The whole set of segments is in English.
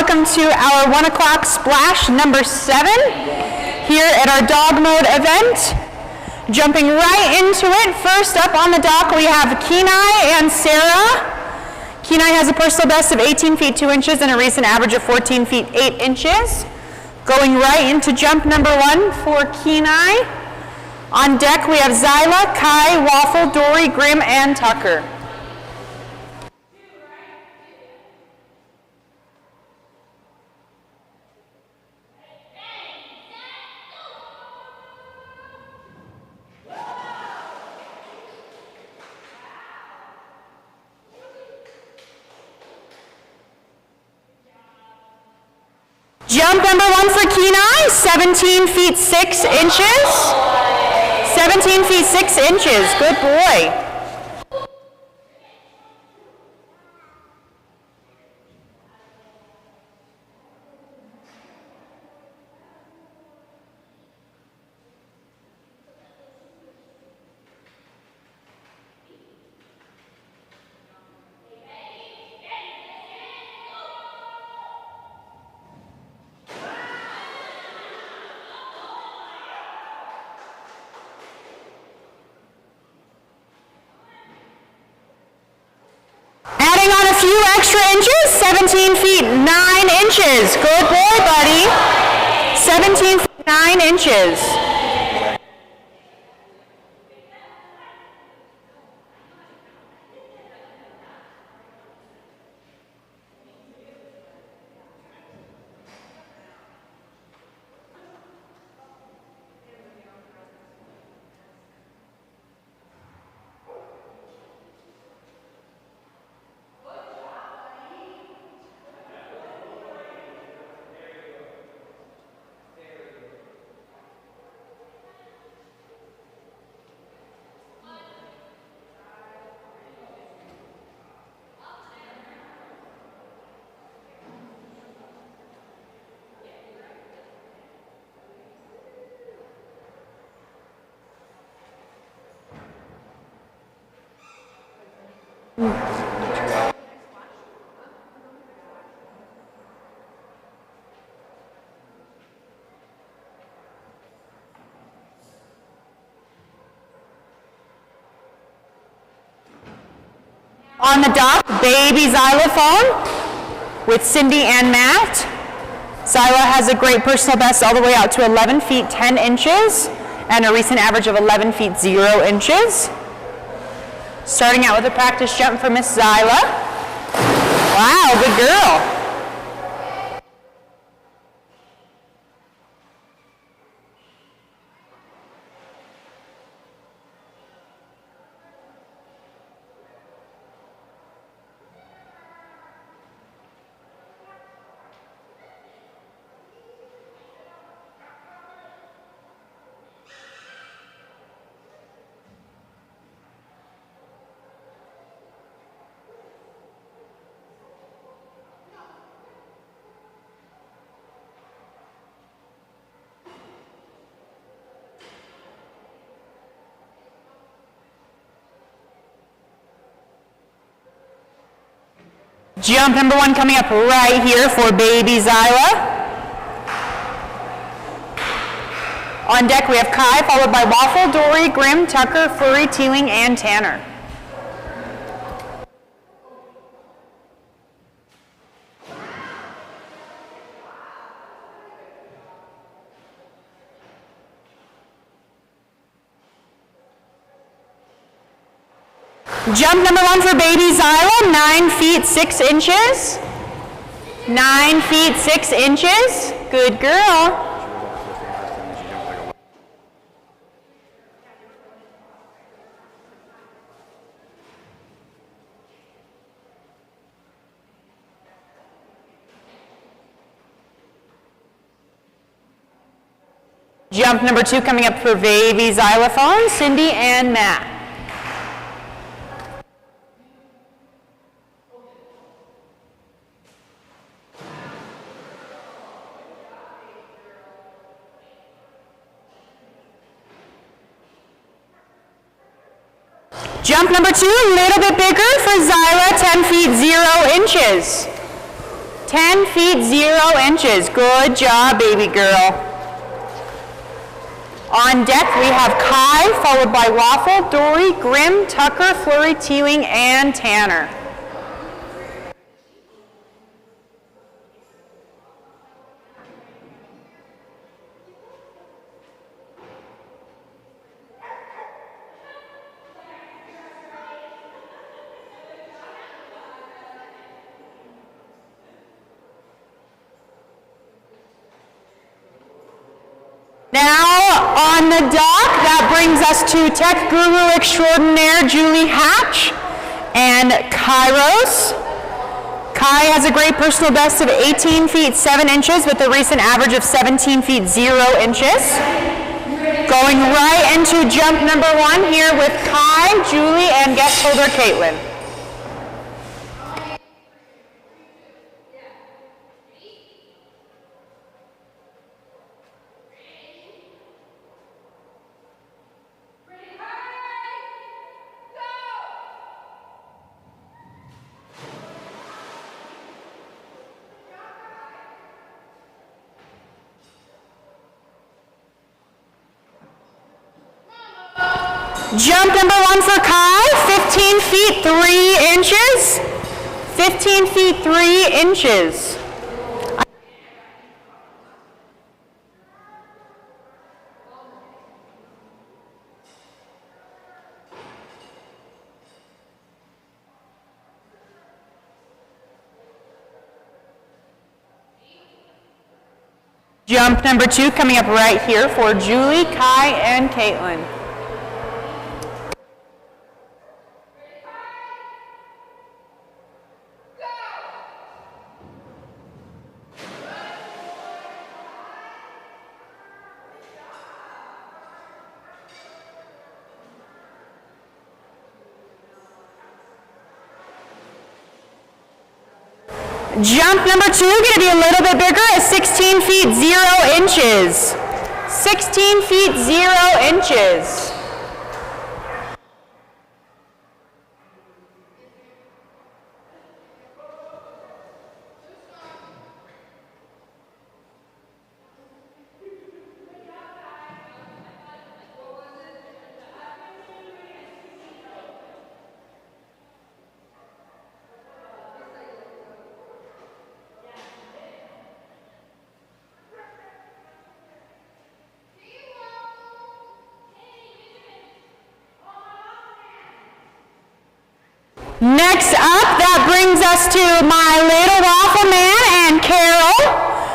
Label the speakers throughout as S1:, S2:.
S1: welcome to our 1 o'clock splash number 7 here at our dog mode event. Jumping right into it, first up on the dock we have Kenai and Sarah. Kenai has a personal best of 18 feet 2 inches and a recent average of 14 feet 8 inches. Going right into jump number 1 for Kenai. On deck we have Zyla, Kai, Waffle, Dory, Grimm, and Tucker. Jump number 1 for Kenai, 17 feet 6 inches. 17 feet 6 inches, good boy. Adding on a few extra inches, 17 feet 9 inches. Good boy, buddy. 17 feet 9 inches. On the dock, baby xylophone with Cindy and Matt. Zyla has a great personal best all the way out to 11 feet 10 inches and a recent average of 11 feet 0 inches. Starting out with a practice jump for Miss Zyla. Wow, good girl. Jump number 1 coming up right here for baby Zyla. On deck we have Kai, followed by Waffle, Dory, Grimm, Tucker, Flurry, Teeling, and Tanner. Jump number 1 for baby Zyla, 9 feet 6 inches. 9 feet 6 inches. Good girl. Jump number 2 coming up for baby xylophone, Cindy and Matt. Jump number 2, a little bit bigger for Zyla, 10 feet 0 inches. 10 feet 0 inches. Good job, baby girl. On deck, we have Kai, followed by Waffle, Dory, Grimm, Tucker, Flurry, Teeling, and Tanner. Now on the dock, that brings us to Tech Guru Extraordinaire Julie Hatch and Kairos. Kai has a great personal best of 18 feet 7 inches with a recent average of 17 feet 0 inches. Going right into jump number 1 here with Kai, Julie, and guest holder Caitlin. Jump number 1 for Kai, 15 feet 3 inches. 15 feet 3 inches. Jump number 2 coming up right here for Julie, Kai, and Caitlin. Jump number 2, going to be a little bit bigger, is 16 feet 0 inches. 16 feet 0 inches. Next up, that brings us to my little waffle man and Carol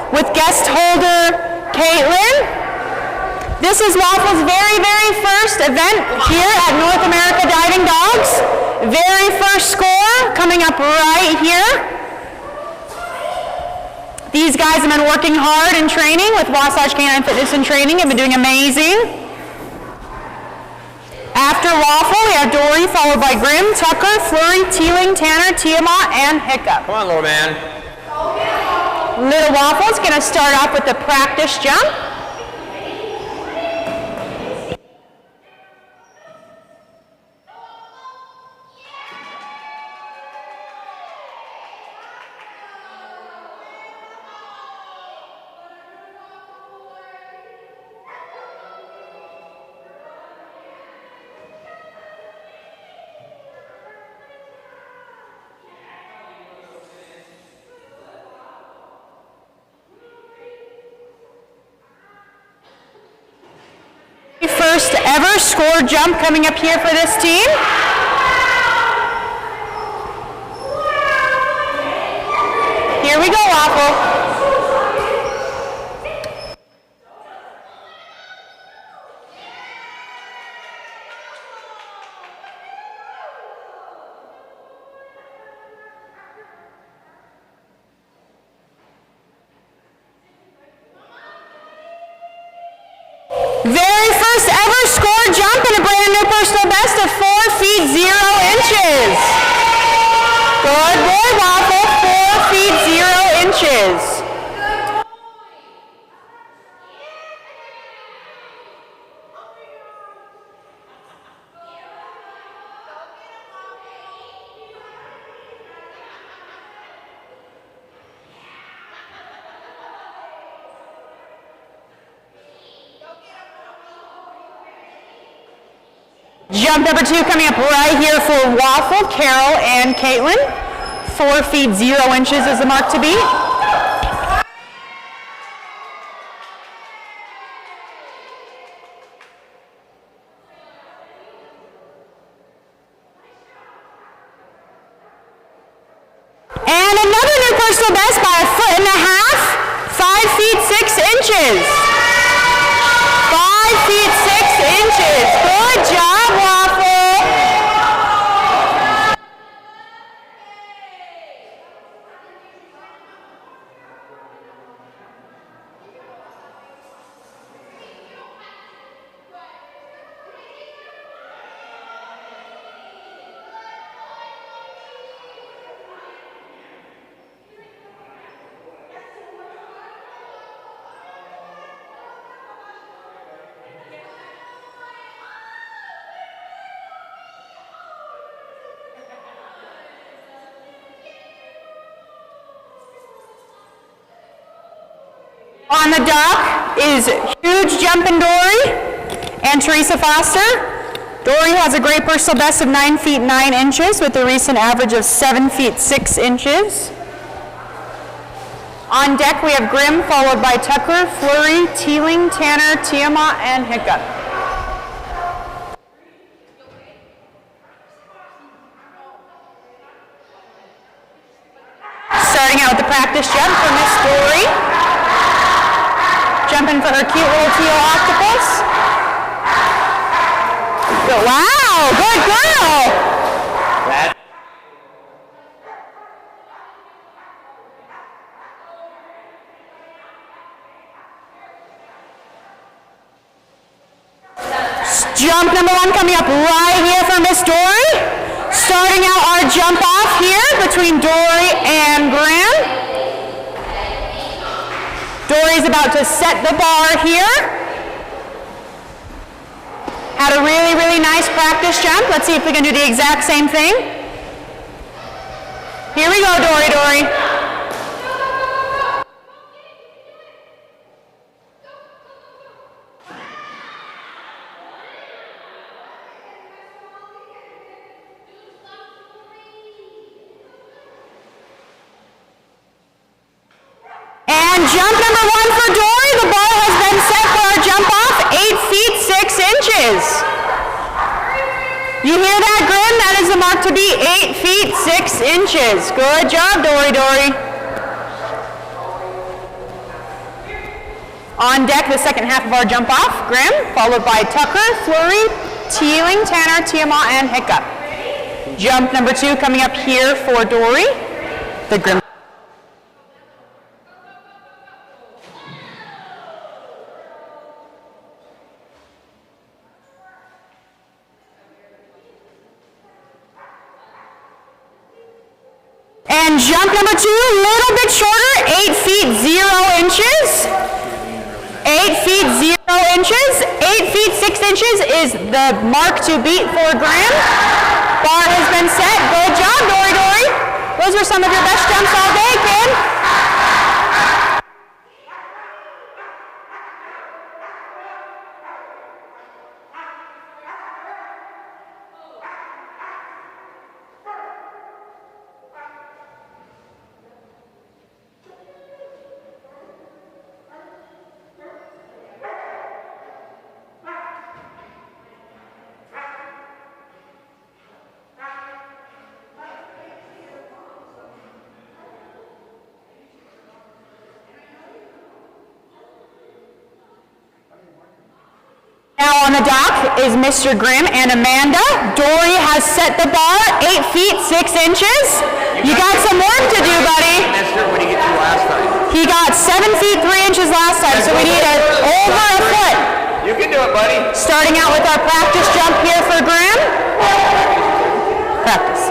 S1: with guest holder Caitlin. This is Waffle's very, very first event here at North America Diving Dogs. Very first score coming up right here. These guys have been working hard in training with Wasatch Canine Fitness and Training, have been doing amazing. After Waffle, we have Dory, followed by Grimm, Tucker, Flurry, Teeling, Tanner, Tiamat, and Hiccup.
S2: Come on, little man.
S1: Little Waffle's going to start off with the practice jump. First ever score jump coming up here for this team. Here we go, Waffle. Very first ever score jump and a brand new personal best of 4 feet 0 inches. Good boy, Waffle, 4 feet 0 inches. Jump number 2 coming up right here for Waffle, Carol, and Caitlin. 4 feet 0 inches is the mark to beat. And another new personal best by 1.5 feet, 5 feet 6 inches. 5 feet 6 inches. Good job, Waffle. On the dock is huge jumping Dory and Teresa Foster. Dory has a great personal best of 9 feet 9 inches with a recent average of 7 feet 6 inches. On deck we have Grimm, followed by Tucker, Flurry, Teeling, Tanner, Tiamat, and Hiccup. Starting out with the practice jump for Miss Dory. Jumping for her cute little teal octopus. Good. Wow, good girl. Jump number 1 coming up right here for Miss Dory. Starting out our jump off here between Dory and Graham. Dory's about to set the bar here. Had a really, really nice practice jump. Let's see if we can do the exact same thing. Here we go, Dory, Dory. And jump number 1 for Dory. The ball has been set for our jump off, 8 feet 6 inches. You hear that, Grim? That is the mark to be 8 feet 6 inches. Good job, Dory, Dory. On deck, the second half of our jump off, Grim, followed by Tucker, Flurry, Teeling, Tanner, Tiamat, and Hiccup. Jump number 2 coming up here for Dory. The Grim. And jump number 2, a little bit shorter, 8 feet 0 inches. 8 feet 0 inches. 8 feet 6 inches is the mark to beat for Graham. Bar has been set. Good job, Dory, Dory. Those were some of your best jumps all day, kid. Now on the dock is Mr. Grimm and Amanda. Dory has set the bar 8 feet 6 inches. You got some work to do, buddy.
S2: What did he get to last time?
S1: He got 7 feet 3 inches last time, so we need over a foot.
S2: You can do it, buddy.
S1: Starting out with our practice jump here for Grimm. Practice.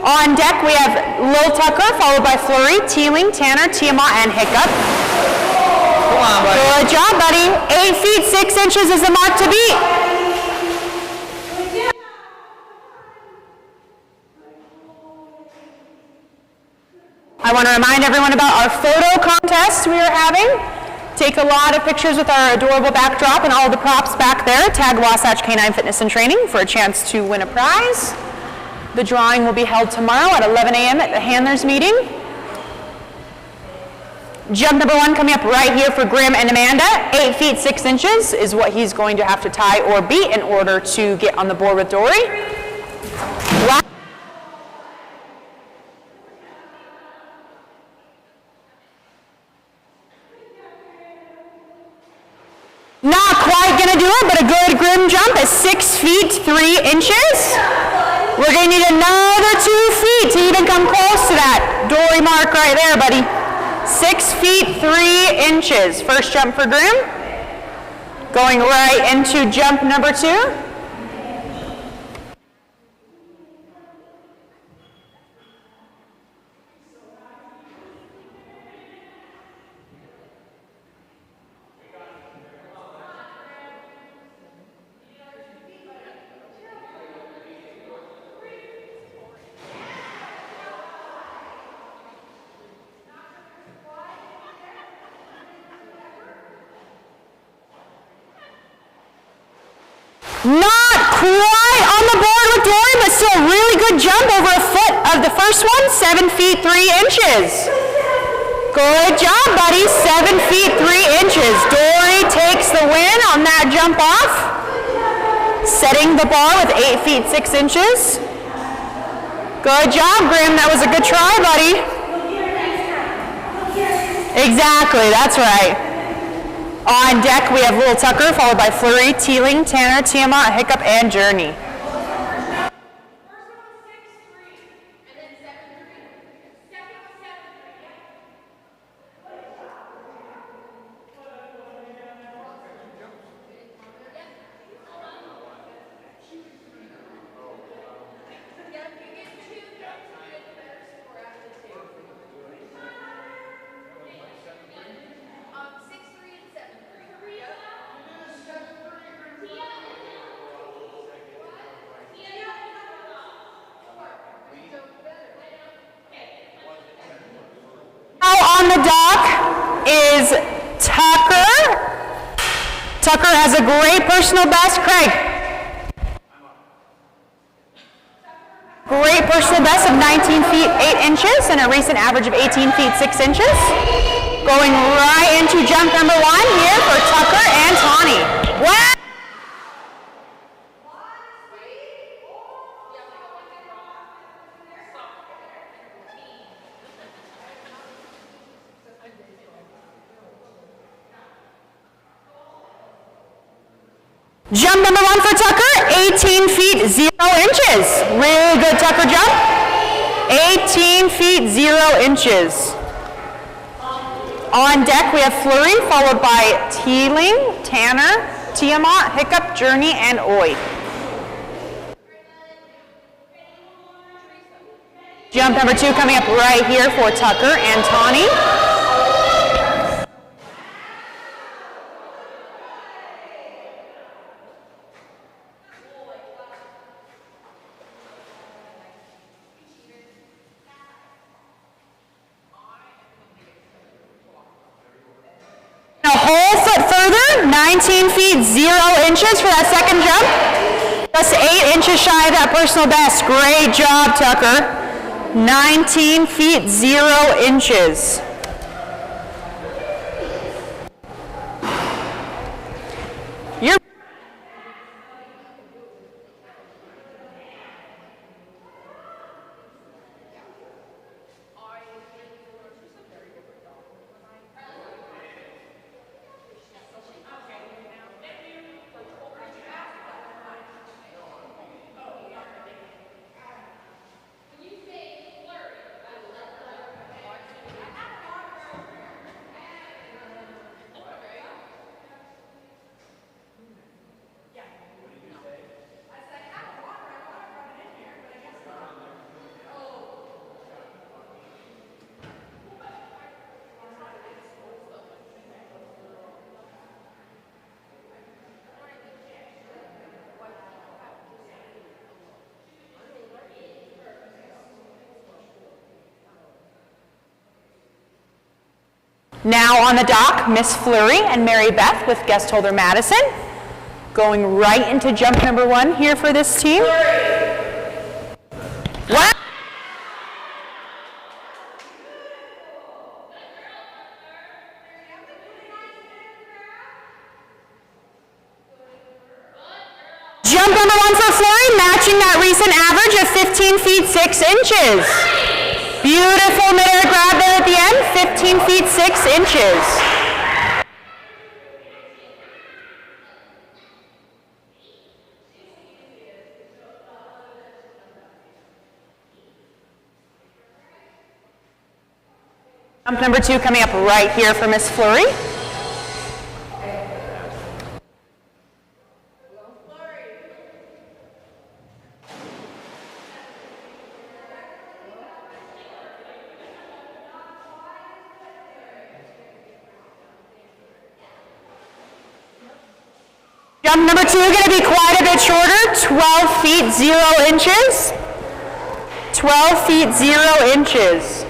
S1: On deck we have Lil Tucker, followed by Flurry, Teeling, Tanner, Tiamat, and Hiccup.
S2: Come on, buddy.
S1: Good job, buddy. 8 feet 6 inches is the mark to beat. I want to remind everyone about our photo contest we are having. Take a lot of pictures with our adorable backdrop and all the props back there. Tag Wasatch Canine Fitness and Training for a chance to win a prize. The drawing will be held tomorrow at 11 a.m. at the handlers meeting. Jump number 1 coming up right here for Grim and Amanda. 8 feet 6 inches is what he's going to have to tie or beat in order to get on the board with Dory. Not quite gonna do it, but a good Grim jump is 6 feet 3 inches. We're gonna need another 2 feet to even come close to that Dory mark right there, buddy. 6 feet 3 inches. First jump for Grim. Going right into jump number 2. Not quite on the board with Dory, but still a really good jump over a foot of the first one, 7 feet 3 inches. Good job, buddy, 7 feet 3 inches. Dory takes the win on that jump off, setting the bar with 8 feet 6 inches. Good job, Grim, that was a good try, buddy. Exactly, that's right. On deck, we have Little Tucker, followed by Flurry, Teeling, Tanner, Tiamat, Hiccup, and Journey. On the dock is Tucker. Tucker has a great personal best. Craig. Great personal best of 19 feet 8 inches and a recent average of 18 feet 6 inches. Going right into jump number 1 here for Tucker and Tawny. Wow! Jump number 1 for Tucker, 18 feet 0 inches. Really good Tucker jump. 18 feet 0 inches. On deck we have Flurry, followed by Teeling, Tanner, Tiamat, Hiccup, Journey, and Oi. Jump number 2 coming up right here for Tucker and Tawny. A whole foot further, 19 feet 0 inches for that second jump. Just 8 inches shy of that personal best. Great job, Tucker. 19 feet 0 inches. You're Now on the dock, Miss Fleury and Mary Beth with guest holder Madison. Going right into jump number 1 here for this team. Wow. Jump number 1 for Fleury, matching that recent average of 15 feet 6 inches. Beautiful midair grab there at the end, 15 feet 6 inches. Jump number 2 coming up right here for Miss Fleury. Jump number 2 going to be quite a bit shorter, 12 feet 0 inches. 12 feet 0 inches.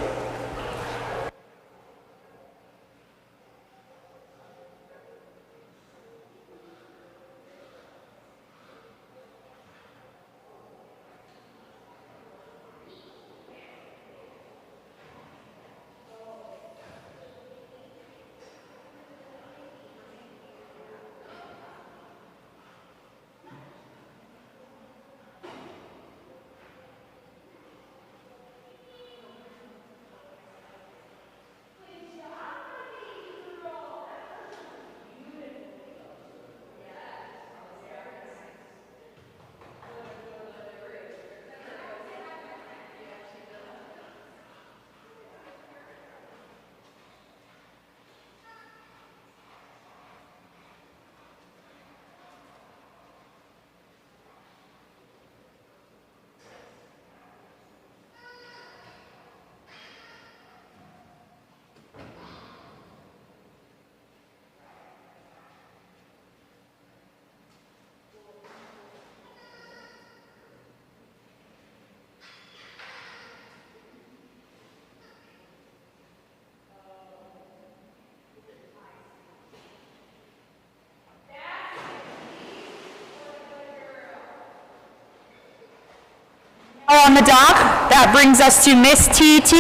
S1: On the dock, that brings us to Miss TT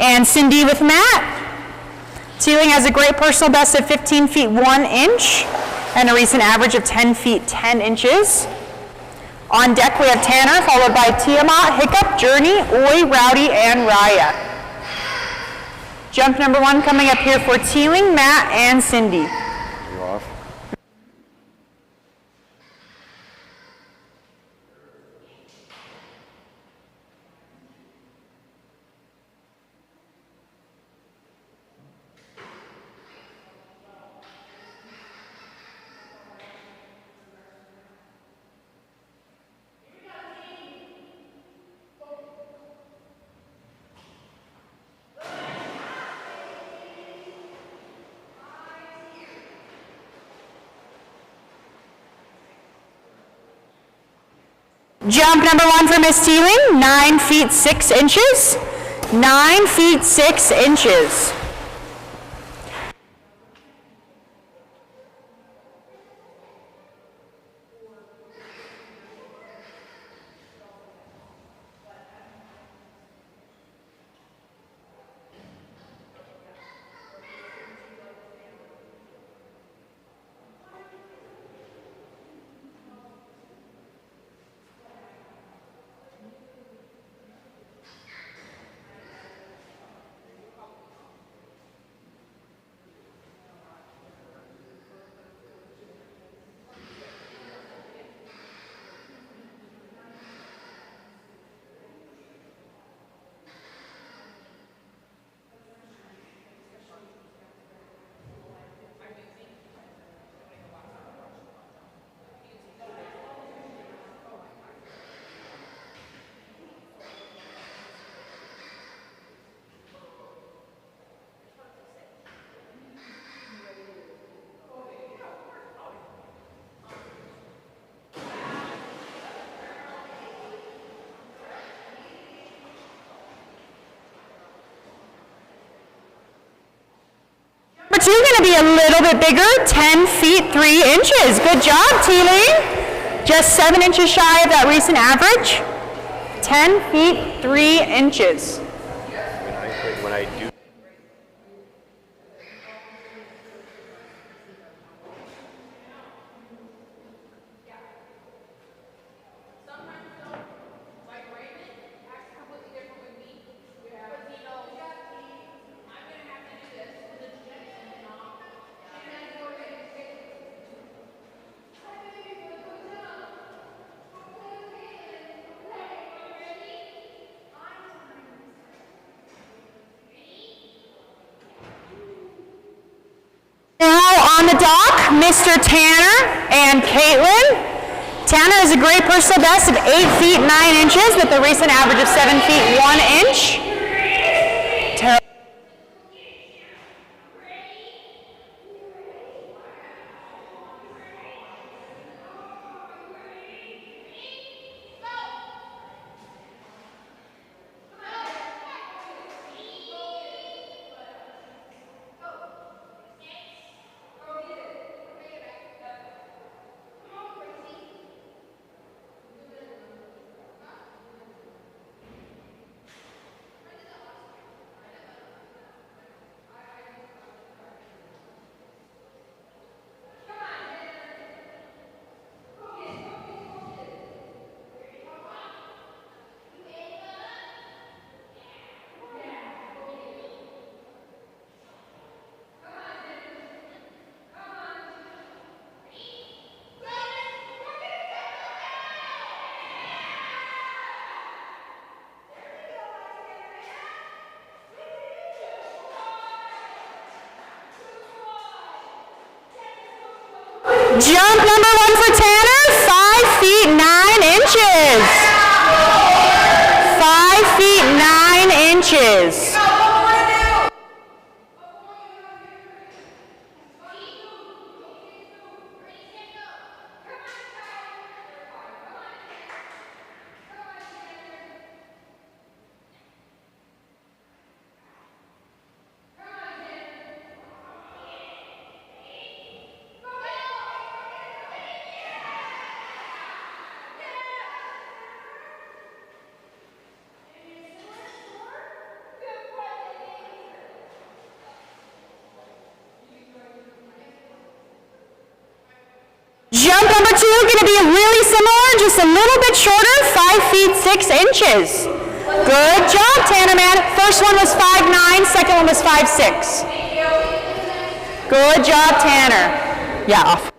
S1: and Cindy with Matt. Teeling has a great personal best of 15 feet 1 inch and a recent average of 10 feet 10 inches. On deck we have Tanner, followed by Tiamat, Hiccup, Journey, Oi, Rowdy, and Raya. Jump number 1 coming up here for Teeling, Matt, and Cindy. Jump number 1 for Miss Teeling, 9 feet 6 inches. 9 feet 6 inches. 2 going to be a little bit bigger, 10 feet 3 inches. Good job, Teely. Just 7 inches shy of that recent average. 10 feet 3 inches.
S2: When I do.
S1: On the dock, Mr. Tanner and Caitlin. Tanner has a great personal best of 8 feet 9 inches with a recent average of 7 feet 1 inch. Jump number 1 for Tanner, 5 feet 9 inches. 5 feet 9 inches. Jump number 2 going to be really similar, just a little bit shorter, 5 feet 6 inches. Good job, Tanner man. First one was 5'9", second one was 5'6". Good job, Tanner. Yeah, off.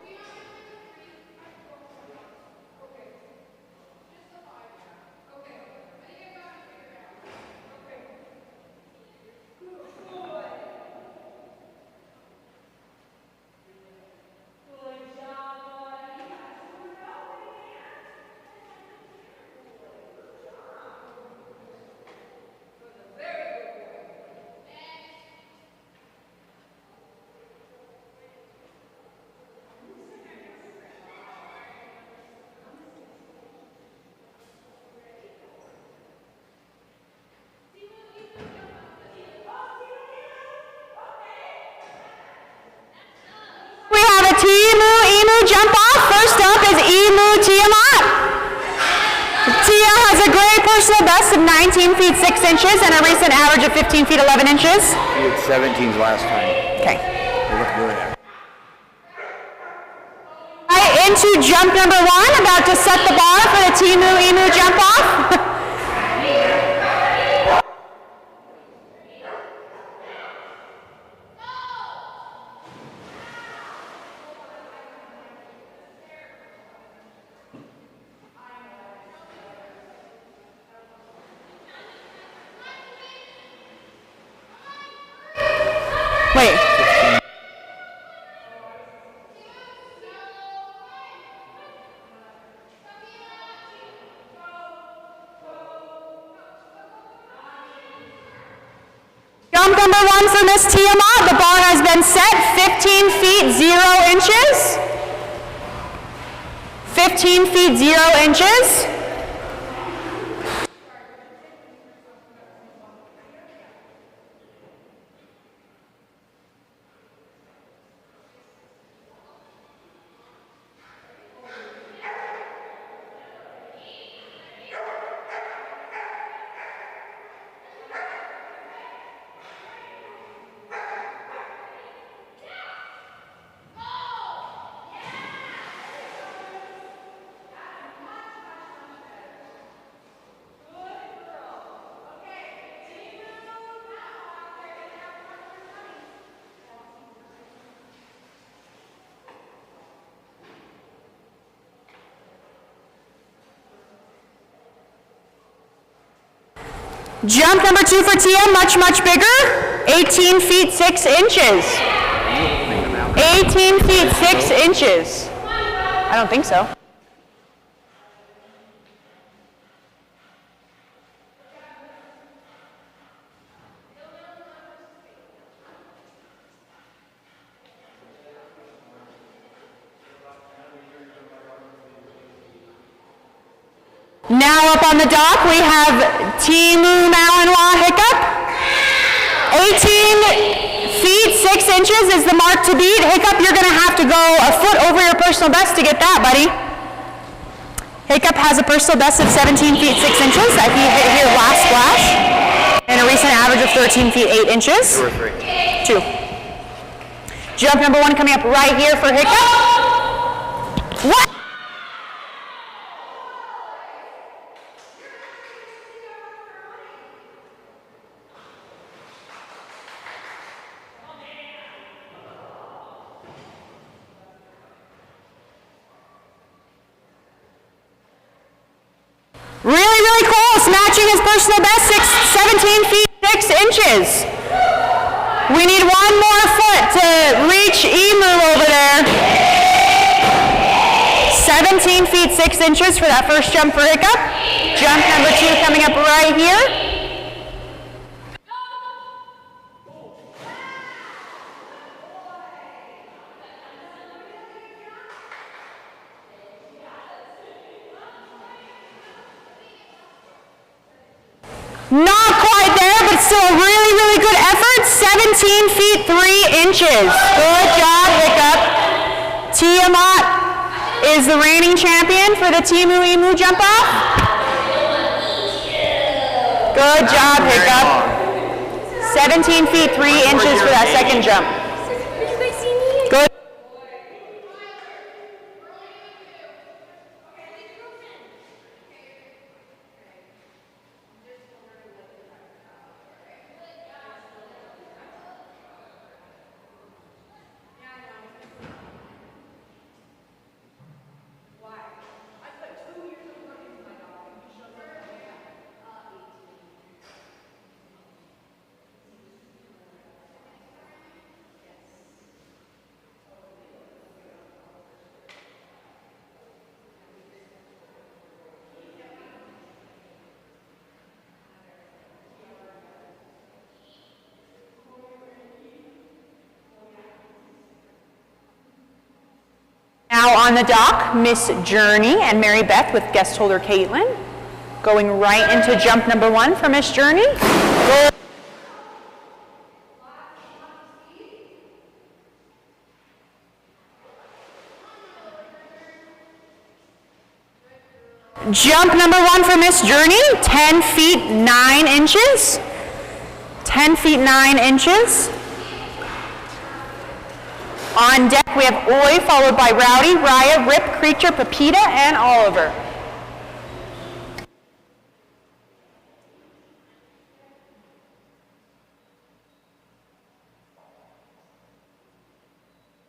S1: Emu jump off. First up is Emu Tiamat. Tia has a great personal best of 19 feet 6 inches and a recent average of 15 feet 11 inches.
S2: He had 17s last time.
S1: Okay.
S2: They look good.
S1: Right into jump number 1, about to set the bar for the Emu jump off. Wait. Jump number 1 for Miss Tiamat. The bar has been set 15 feet 0 inches. 15 feet 0 inches. Jump number 2 for Tia, much, much bigger. 18 feet 6 inches. 18 feet 6 inches. I don't think so. Now up on the dock, we have Timu Malinois Hiccup. 18 feet 6 inches is the mark to beat. Hiccup, you're going to have to go a foot over your personal best to get that, buddy. Hiccup has a personal best of 17 feet 6 inches that he hit here last splash, and a recent average of 13 feet 8 inches.
S2: 2 or 3?
S1: 2. Jump number 1 coming up right here for Hiccup. What? Really, really close, matching his personal best, 17 feet 6 inches. We need one more foot to reach Emu over there. 17 feet 6 inches for that first jump for Hiccup. Jump number 2 coming up right here. Not quite there, but still a really, really good effort. 17 feet 3 inches. Good job, Hiccup. Tiamat is the reigning champion for the Timu Emu jump off. Good job, Hiccup. 17 feet 3 inches for that second jump. Good. Now on the dock, Miss Journey and Mary Beth with guest holder Caitlin. Going right into jump number 1 for Miss Journey. Jump number 1 for Miss Journey, 10 feet 9 inches. 10 feet 9 inches. On deck, we have Oi, followed by Rowdy, Raya, Rip, Creature, Pepita, and Oliver.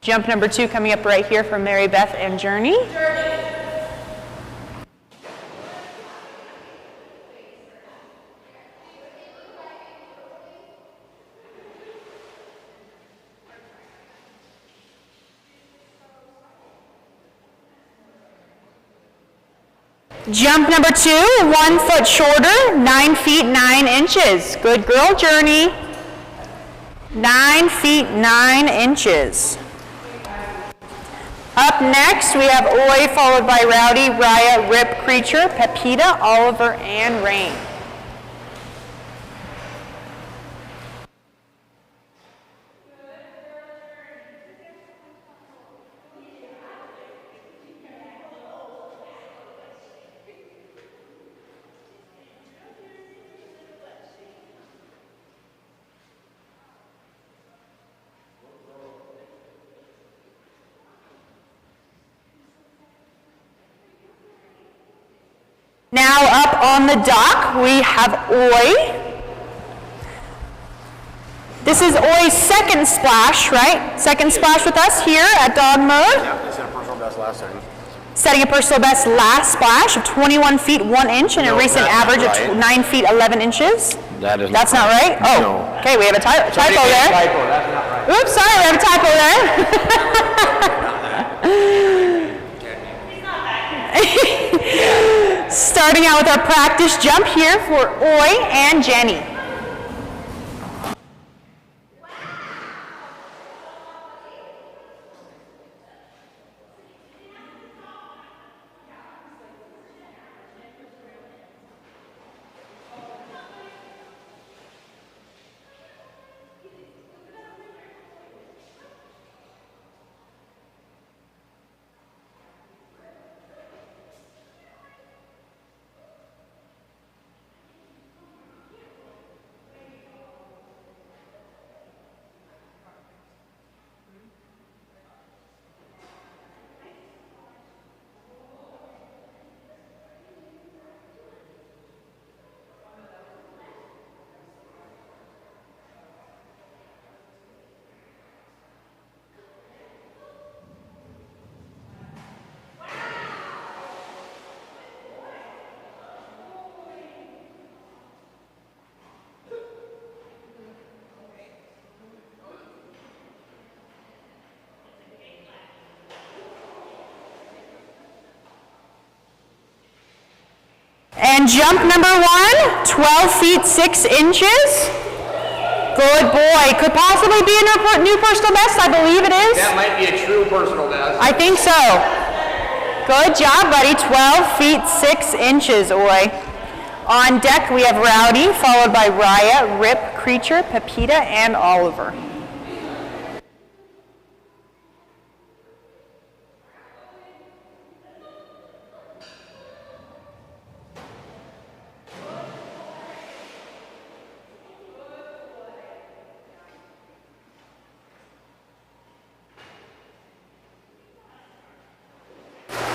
S1: Jump number 2 coming up right here from Mary Beth and Journey. Jump number 2, 1 foot shorter, 9 feet 9 inches. Good girl, Journey. 9 feet 9 inches. Up next, we have Oi, followed by Rowdy, Raya, Rip, Creature, Pepita, Oliver, and Rain. Now up on the dock, we have Oi. This is Oi's second splash, right? Second splash with us here at dog mode.
S2: Yeah, they set a personal best last time.
S1: Setting a personal best last splash of 21 feet 1 inch and a recent average of 9 feet 11 inches.
S2: That is
S1: That's not right? Oh,
S2: No.
S1: okay, we have a typo there.
S2: Typo, that's not right.
S1: Oops, sorry, we have a typo there. Starting out with our practice jump here for Oi and Jenny. And jump number 1, 12 feet 6 inches. Good boy. Could possibly be a new personal best, I believe it is.
S2: That might be a true personal best.
S1: I think so. Good job, buddy. 12 feet 6 inches, Oi. On deck, we have Rowdy, followed by Raya, Rip, Creature, Pepita, and Oliver.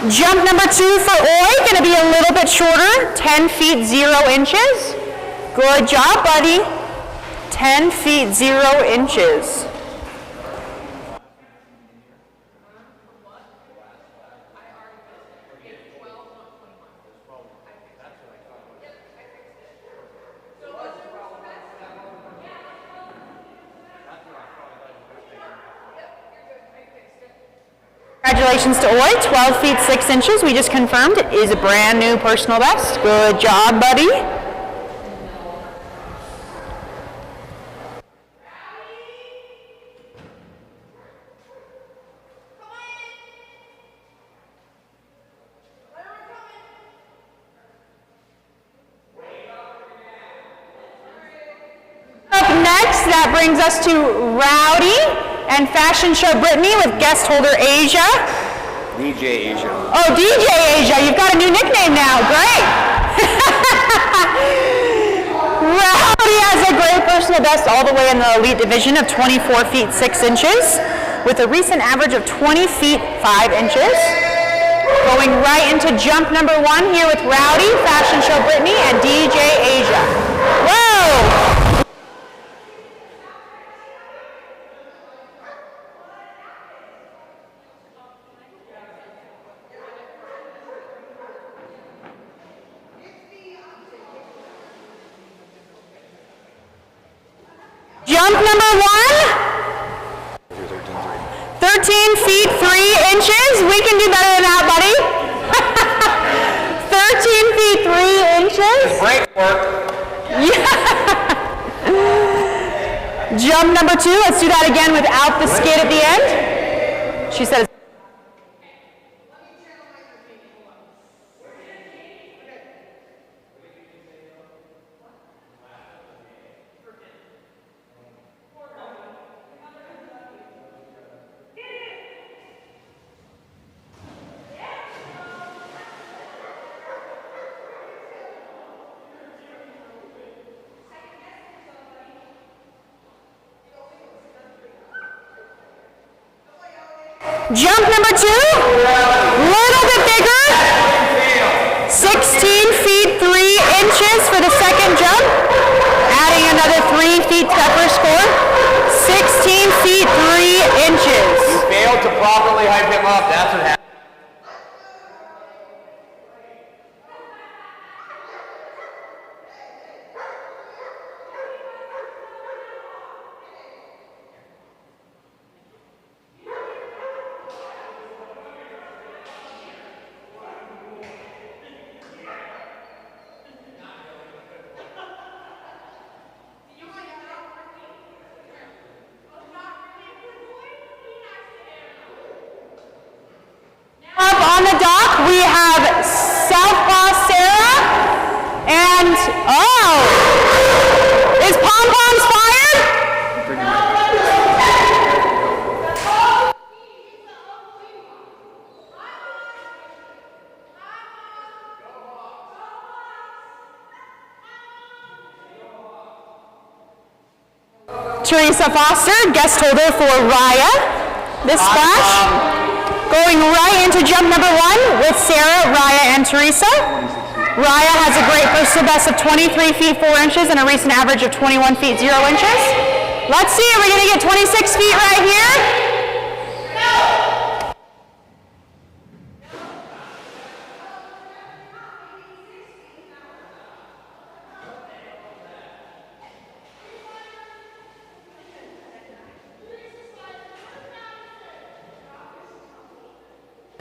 S1: Jump number 2 for Oi, going to be a little bit shorter, 10 feet 0 inches. Good job, buddy. 10 feet 0 inches. Congratulations to Oi, 12 feet 6 inches. We just confirmed it is a brand new personal best. Good job, buddy. Up next, that brings us to Rowdy and Fashion Show Brittany with guest holder Asia.
S2: DJ Asia.
S1: Oh, DJ Asia, you've got a new nickname now. Great. Rowdy has a great personal best all the way in the elite division of 24 feet 6 inches with a recent average of 20 feet 5 inches. Going right into jump number 1 here with Rowdy, Fashion Show Brittany, and DJ Asia. Whoa! Jump number 1, 13 feet 3 inches. We can do better than that, buddy. 13 feet 3 inches.
S2: Break work.
S1: Yeah. Jump number 2, let's do that again without the skid at the end. She said jump number 2, little bit bigger, 16 feet 3 inches for the second jump, adding another 3 feet pepper score, 16 feet 3 inches.
S2: You failed to properly hype him up, that's what happened.
S1: Teresa Foster, guest holder for Raya. This splash going right into jump number 1 with Sarah, Raya, and Teresa. Raya has a great personal best of 23 feet 4 inches and a recent average of 21 feet 0 inches. Let's see, are we going to get 26 feet right here?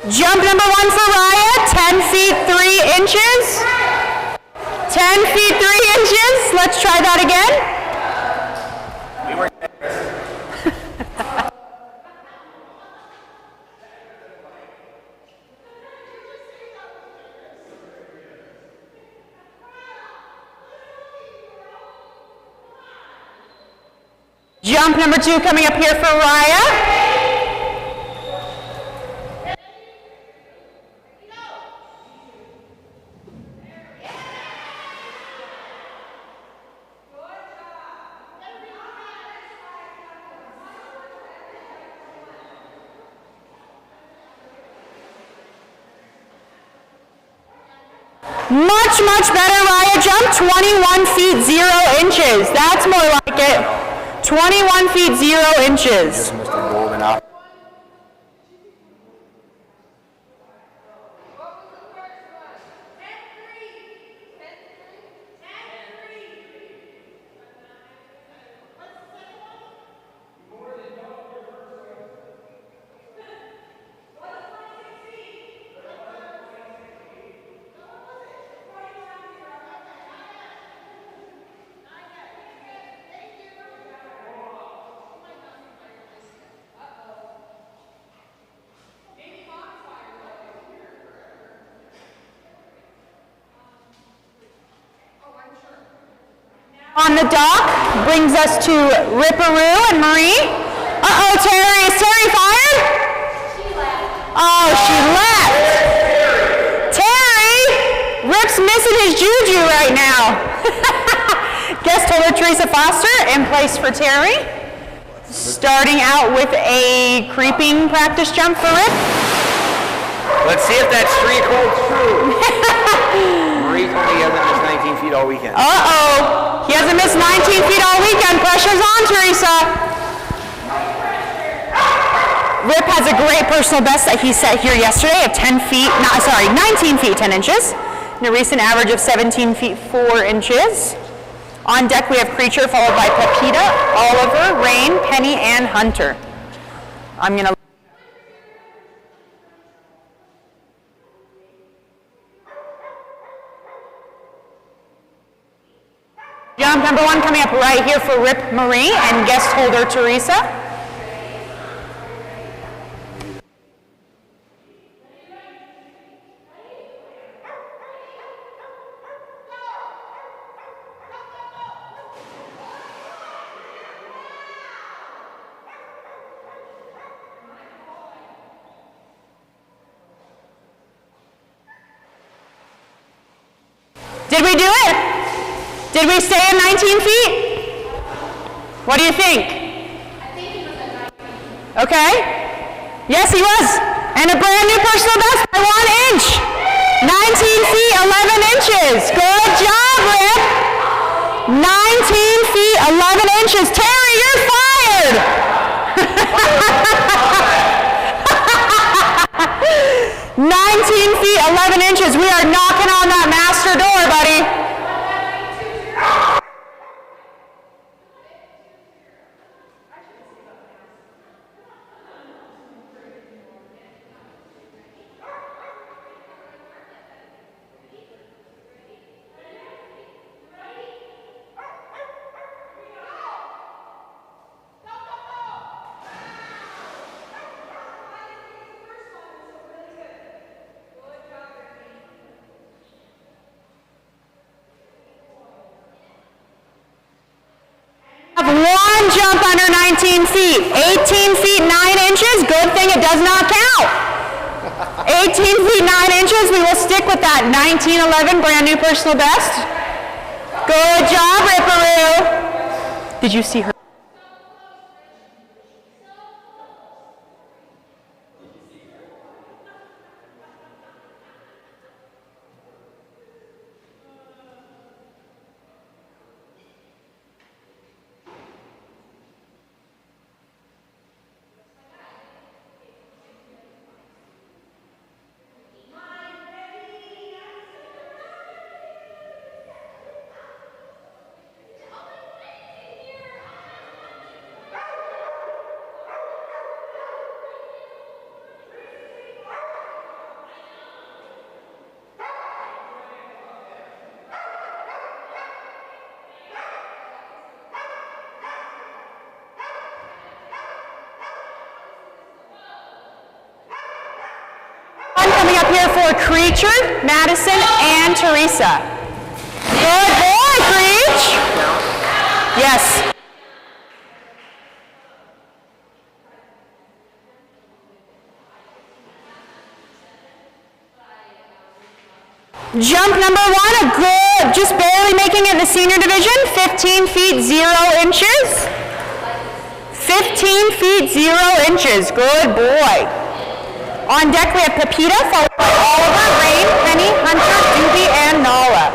S1: Jump number 1 for Raya, 10 feet 3 inches. 10 feet 3 inches. Let's try that again. Jump number 2 coming up here for Raya. Much, much better, Raya. Jump 21 feet 0 inches. That's more like it. 21 feet 0 inches.
S2: Just missed the golden out.
S1: On the dock brings us to Ripperoo and Marie. Uh-oh, Terry. Is Terry fired? She left. Oh, she left. Terry! Rip's missing his juju right now. Guest holder Teresa Foster in place for Terry. Starting out with a creeping practice jump for Rip.
S2: Let's see if that streak holds true. Marie's only hasn't missed 19 feet all weekend.
S1: Uh-oh. He hasn't missed 19 feet all weekend. Pressure's on, Teresa. Rip has a great personal best that he set here yesterday of 19 feet 10 inches, and a recent average of 17 feet 4 inches. On deck we have Creature, followed by Pepita, Oliver, Rain, Penny, and Hunter. I'm gonna jump number 1 coming up right here for Rip Marie and guest holder Teresa. Did we do it? Did we stay in 19 feet? What do you think?
S3: I think he was at 19 feet.
S1: Okay. Yes, he was. And a brand new personal best by 1 inch. 19 feet, 11 inches. Good job, Rip. 19 feet, 11 inches. Terry, you're fired. 19 feet, 11 inches. We are knocking on that master door, buddy. One jump under 19 feet. 18 feet 9 inches. Good thing it does not count. 18 feet 9 inches. We will stick with that 1911 brand new personal best. Good job, Ripperoo. Did you see her? here for Creature, Madison, and Teresa. Good boy, Creech. Yes. Jump number 1, a good, just barely making it in the senior division, 15 feet 0 inches. 15 feet 0 inches, good boy. On deck we have Pepita, followed by Oliver, Rain, Penny, Hunter, Doobie, and Nala.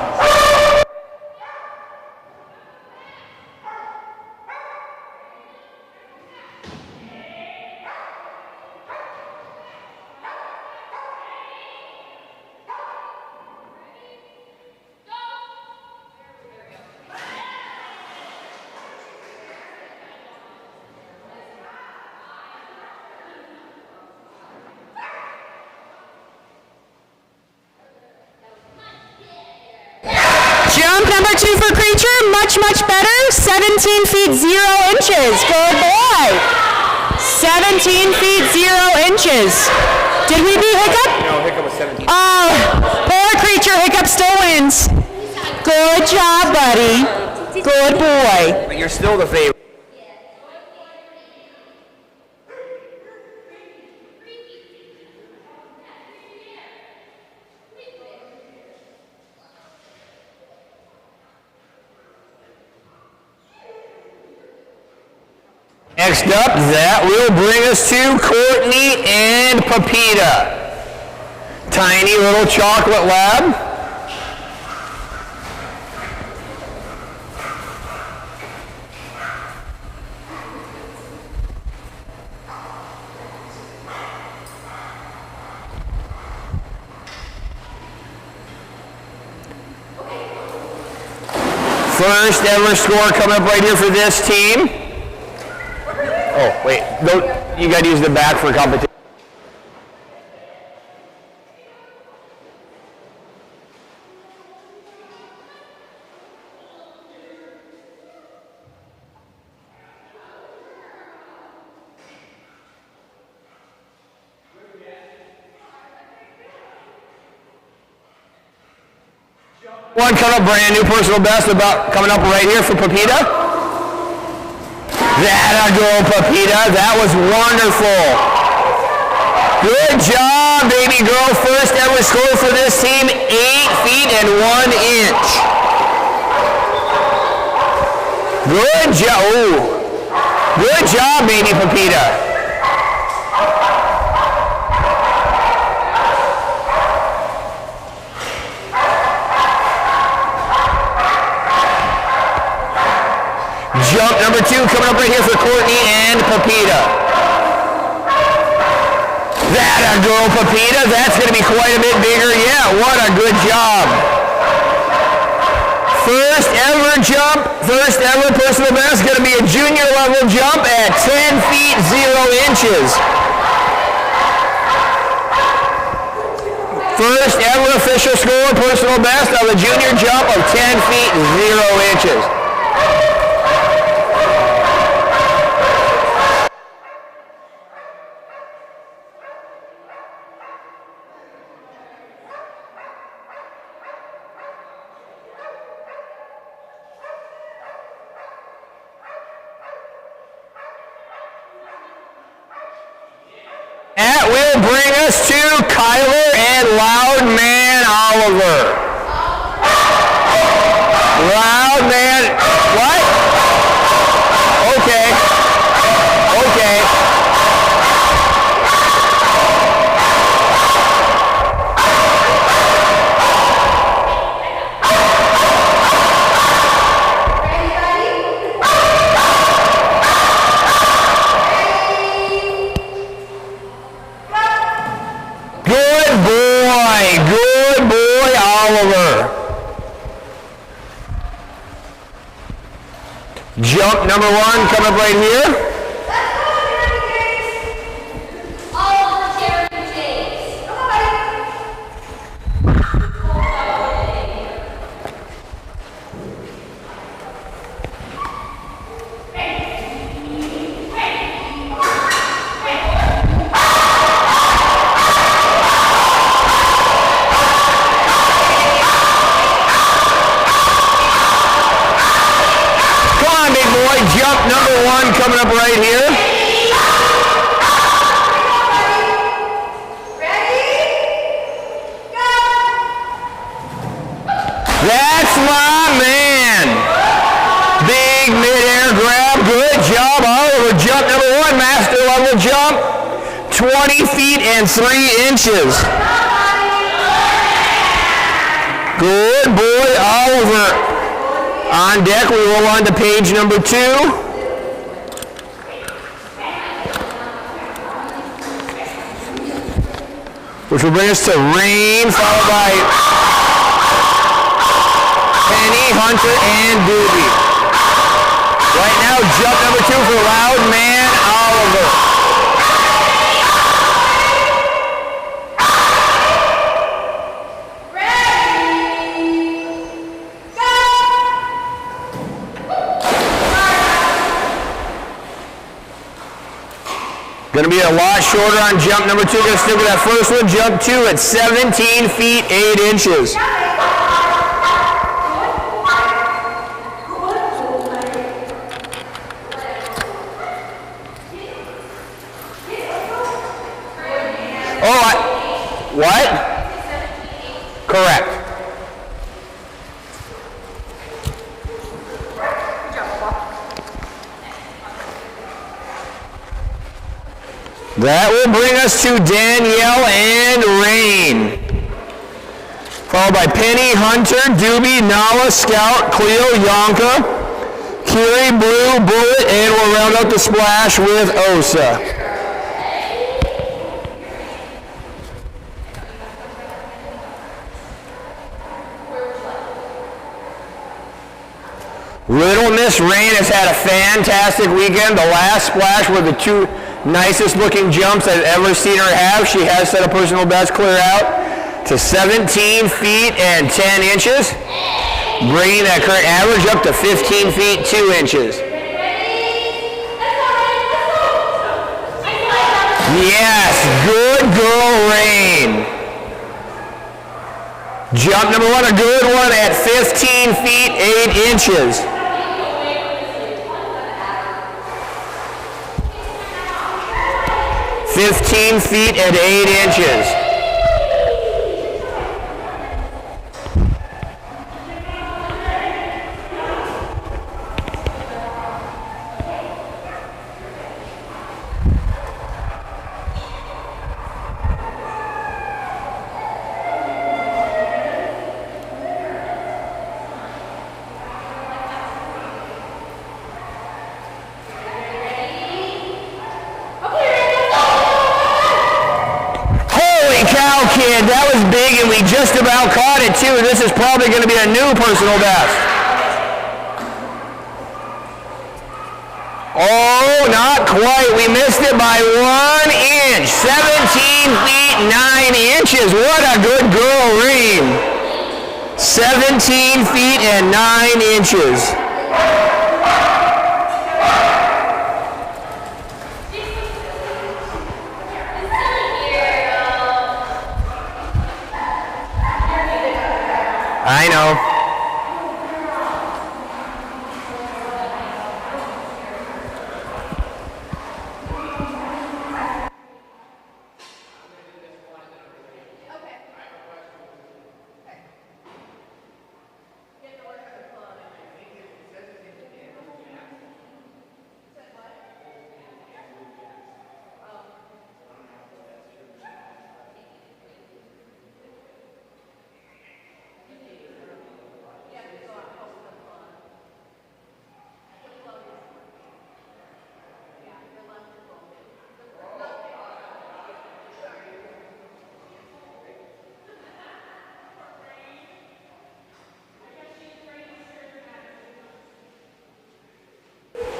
S1: Jump number 2 for Creature, much better, 17 feet 0 inches, good boy. 17 feet 0 inches. Did we beat Hiccup?
S2: No, Hiccup was 17.
S1: Oh, poor Creature, Hiccup still wins. Good job, buddy. Good boy.
S2: But you're still the favorite. Next up, that will bring us to Courtney and Pepita. Tiny little chocolate lab. First ever score coming up right here for this team. Oh, wait, you gotta use the back for competition. One coming up, brand new personal best coming up right here for Pepita. That a goal, Pepita. That was wonderful. Good job, baby girl. First ever score for this team, 8 feet and 1 inch. Good job. Ooh. Good job, baby Pepita. Jump number 2 coming up right here for Courtney and Pepita. That a girl, Pepita. That's going to be quite a bit bigger. Yeah, what a good job. First ever jump, first ever personal best, going to be a junior level jump at 10 feet 0 inches. First ever official score, personal best of a junior jump of 10 feet 0 inches. That will bring us to Kyler and Loudman Oliver. Loudman, what? Okay. Good boy, Oliver. Jump number 1 coming up right here. one coming up right here. That's my man. Big mid-air grab. Good job, Oliver. Jump number one, master level jump. 20 feet and 3 inches. Good boy, Oliver. On deck, we roll on to page number 2. Which will bring us to Rain, followed by Penny, Hunter, and Doobie. Right now, jump number 2 for Loud Man Oliver. Going to be a lot shorter on jump number 2. Going to stick with that first one. Jump 2 at 17 feet 8 inches. What? Correct. That will bring us to Danielle and Rain. Followed by Penny, Hunter, Doobie, Nala, Scout, Cleo, Yonka, Kiri, Blue, Bullet, and we'll round out the splash with Osa. Little Miss Rain has had a fantastic weekend. The last splash were the 2 nicest looking jumps I've ever seen her have. She has set a personal best clear out to 17 feet and 10 inches, bringing that current average up to 15 feet 2 inches. Yes, good girl, Rain. Jump number 1, a good one at 15 feet 8 inches. "15 feet and 8 inches. Kid, that was big, and we just about caught it too. This is probably going to be a new personal best. Oh, not quite. We missed it by 1 inch. 17 feet 9 inches. What a good girl, Reem. 17 feet and 9 inches. I know.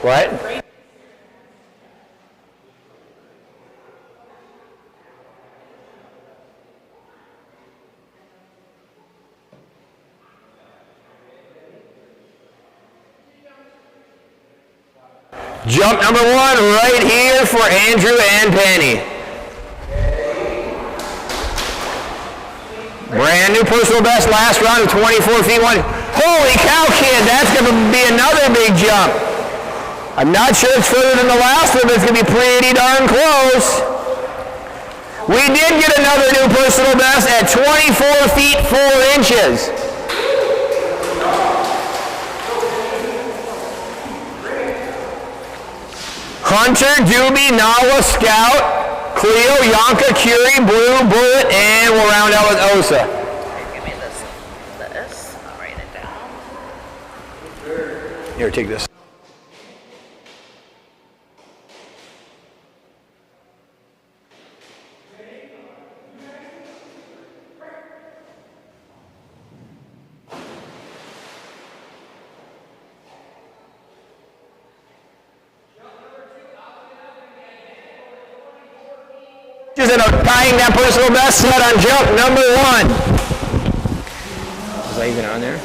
S2: What? Jump number 1 right here for Andrew and Penny. Brand new personal best last round of 24 feet 1. Holy cow, kid, that's going to be another big jump. I'm not sure it's further than the last one, but it's going to be pretty darn close. We did get another new personal best at 24 feet 4 inches. Hunter, Doobie, Nala, Scout, Cleo, Yanka, Curie, Blue, Bullet, and we'll round out with Osa.
S4: Give me this. I'll write it down.
S2: Here, take this. Just tying that personal best set on jump number 1. Is that even on there?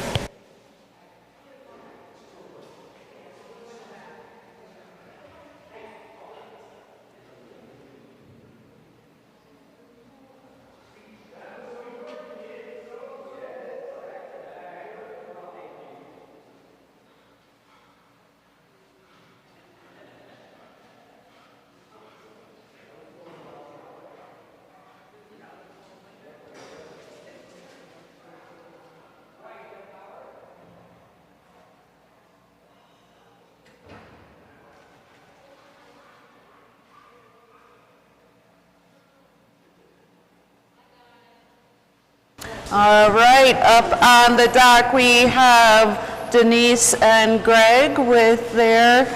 S4: All right, up on the dock we have Denise and Greg with their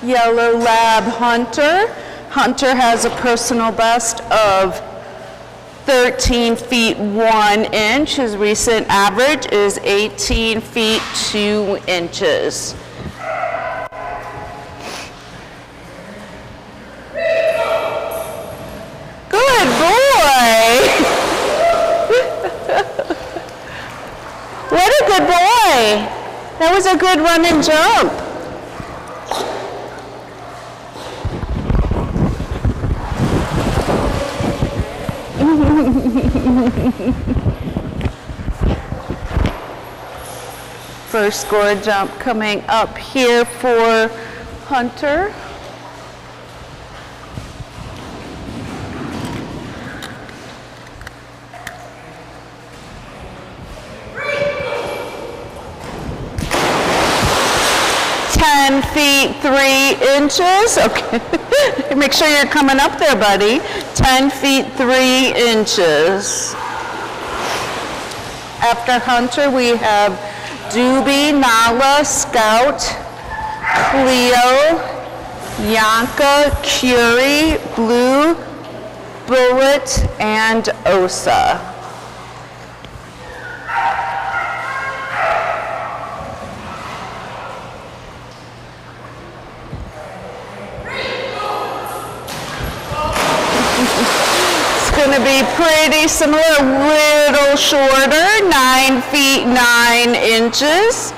S4: yellow lab Hunter. Hunter has a personal best of 13 feet 1 inch. His recent average is 18 feet 2 inches. Good boy! What a good boy! That was a good run and jump. First score jump coming up here for Hunter. Feet 3 inches. Okay. Make sure you're coming up there, buddy. 10 feet 3 inches. After Hunter, we have Doobie, Nala, Scout, Cleo, Yanka, Curie, Blue, Bullet, and Osa. Going to be pretty similar, a little shorter, 9 feet 9 inches.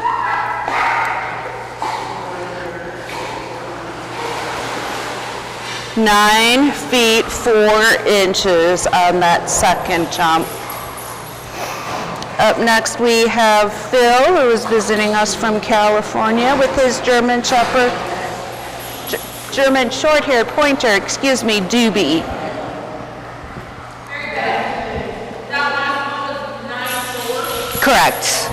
S4: Nine feet 4 inches on that second jump. Up next we have Phil, who is visiting us from California with his German Shepherd, German short-haired pointer, Doobie. Correct.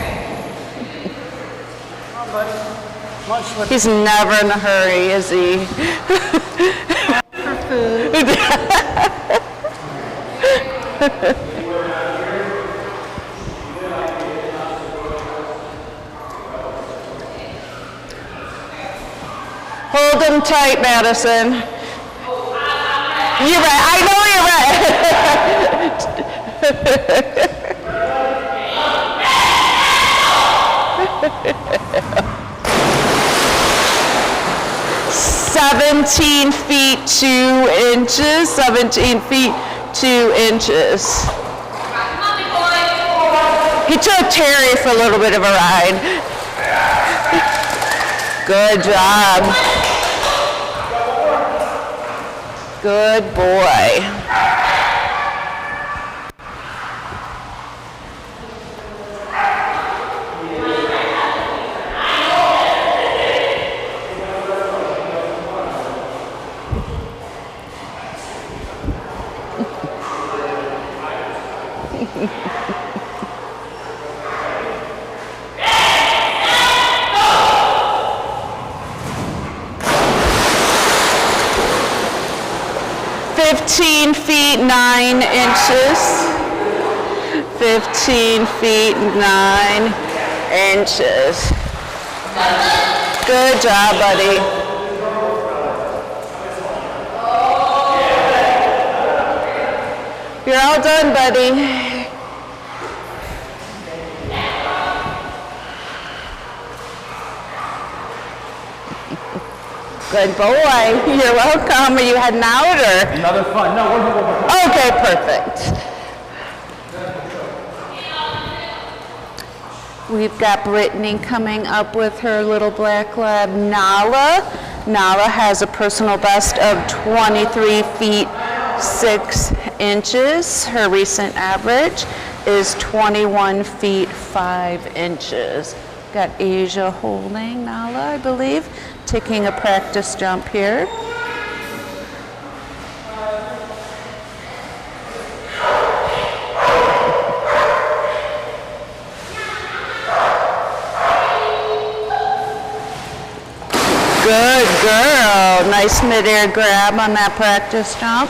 S4: He's never in a hurry, is he? For food. Hold him tight, Madison. You're right. I know you're right. 17 feet 2 inches. 17 feet 2 inches. He took Terry for a little bit of a ride. Good job. Good boy. "15 feet 9 inches." 15 feet 9 inches. Good job, buddy. You're all done, buddy. Good boy. You're welcome. Are you heading out or?
S2: Another fun. No, we're
S4: Okay, perfect. We've got Brittany coming up with her little black lab, Nala. Nala has a personal best of 23 feet 6 inches. Her recent average is 21 feet 5 inches. Got Asia holding Nala, I believe, taking a practice jump here. Good girl. Nice mid-air grab on that practice jump.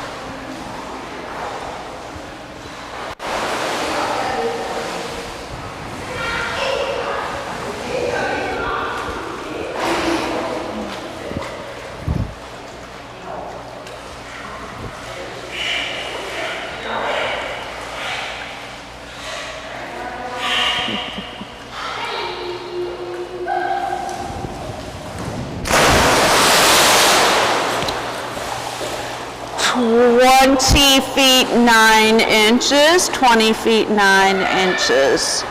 S4: "20 feet 9 inches, 20 feet 9 inches.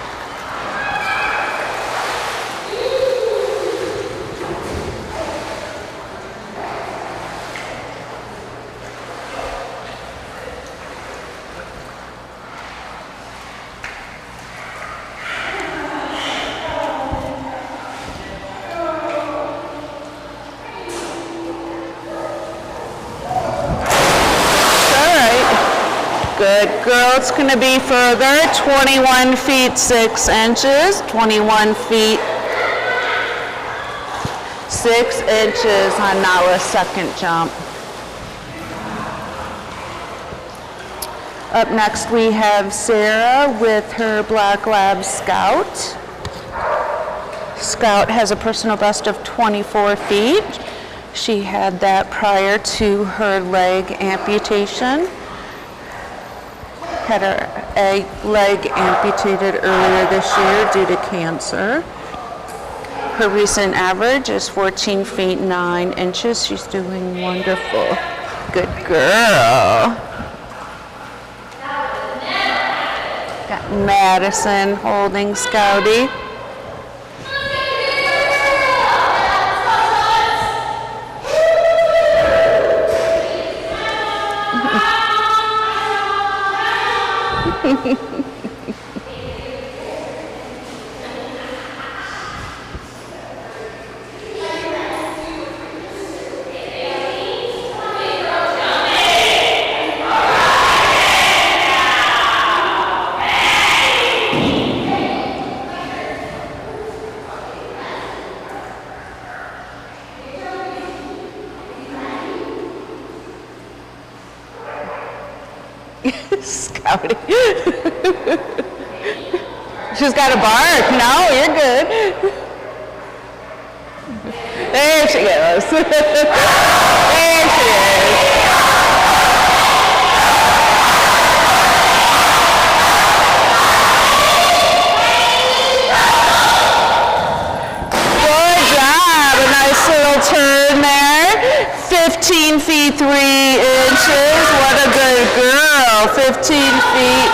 S4: Good girl. It's going to be further. 21 feet 6 inches. 21 feet 6 inches on Nala's second jump. Up next we have Sarah with her Black Lab Scout. Scout has a personal best of 24 feet. She had that prior to her leg amputation. Had her leg amputated earlier this year due to cancer. Her recent average is 14 feet 9 inches. She's doing wonderful. Good girl. Got Madison holding Scouty. Scouty. She's got a bark. No, you're good. There she goes. There she is. Good job. A nice little turn there. 15 feet 3 inches. What a good girl. 15 feet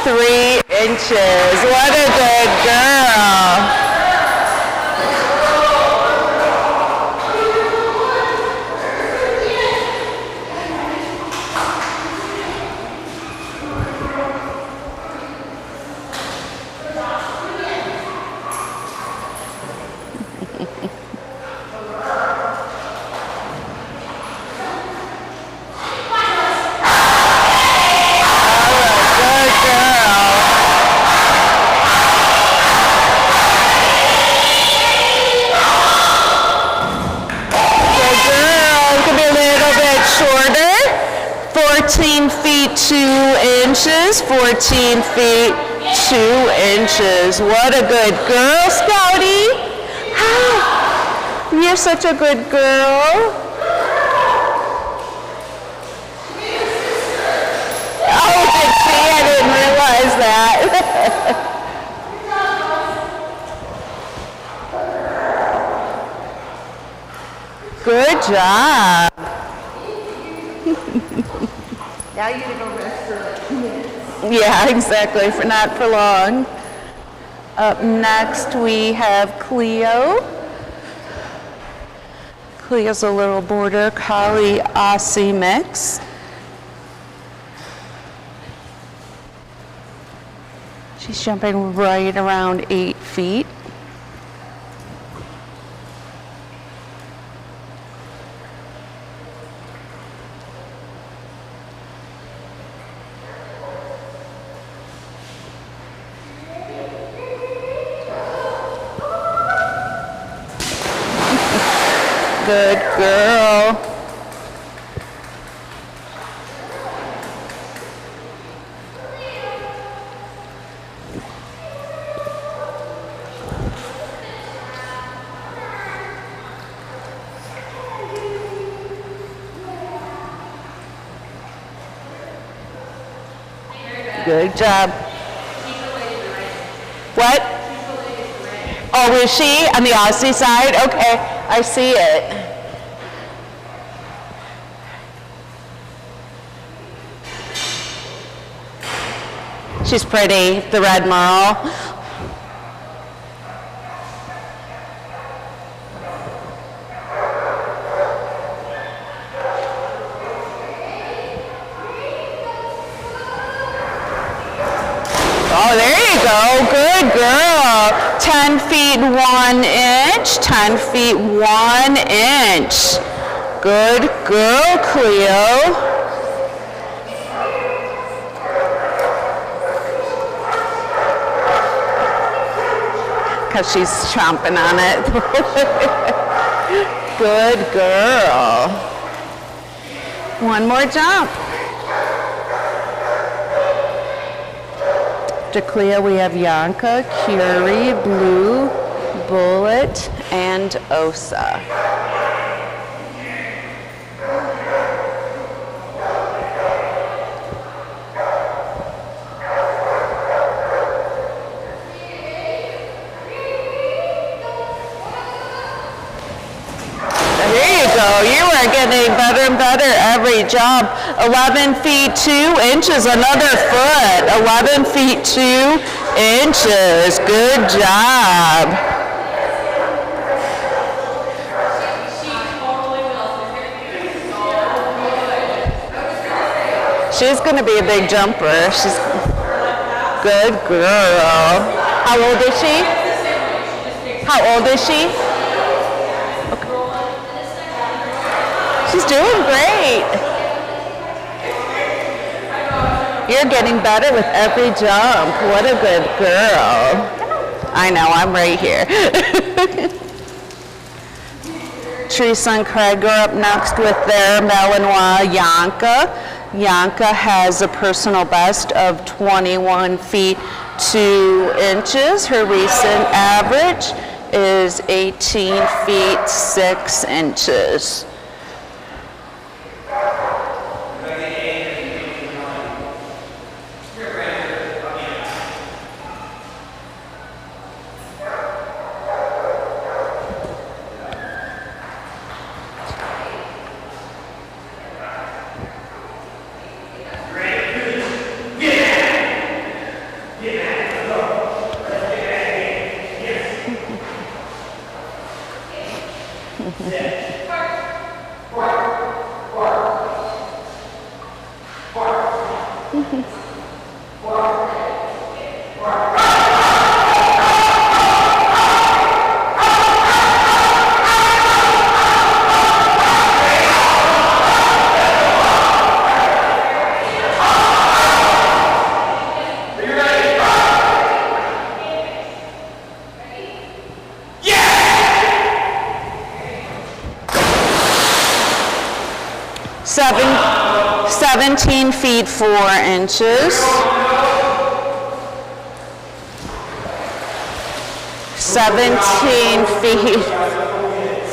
S4: 3 inches. What a good girl. 14 feet 2 inches, 14 feet 2 inches. What a good girl, Scouty. Hi. You're such a good girl. Oh, I didn't realize that. Good job.
S5: Now you can go rest for like 2 minutes.
S4: Yeah, exactly, for not for long. Up next we have Cleo. Cleo's a little border collie Aussie mix. She's jumping right around 8 feet. Good girl. Good job. What? Oh, is she on the Aussie side? Okay, I see it. She's pretty, the red merle. Oh, there you go. Good girl. 10 feet 1 inch. 10 feet 1 inch. Good girl, Cleo. Because she's chomping on it. Good girl. One more jump. After Cleo, we have Yanka, Curie, Blue, Bullet, and Osa. You are getting better and better every jump. 11 feet 2 inches, another foot. 11 feet 2 inches. Good job. She's going to be a big jumper. She's good girl. How old is she? How old is she? She's doing great. You're getting better with every jump. What a good girl. I know, I'm right here. Teresa and Craig are up next with their Malinois Yanka. Yanka has a personal best of 21 feet 2 inches. Her recent average is 18 feet 6 inches. 17 feet 4 inches. 17 feet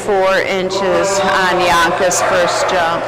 S4: 4 inches on Yanka's first jump.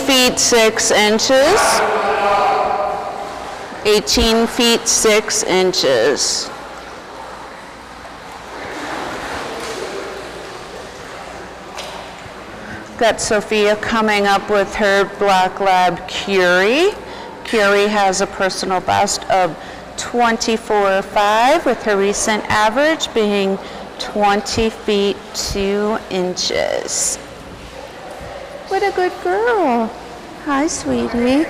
S4: Feet 6 inches. 18 feet 6 inches. Got Sophia coming up with her Black Lab Curie. Curie has a personal best of 24.5 with her recent average being 20 feet 2 inches. What a good girl. Hi, sweetie.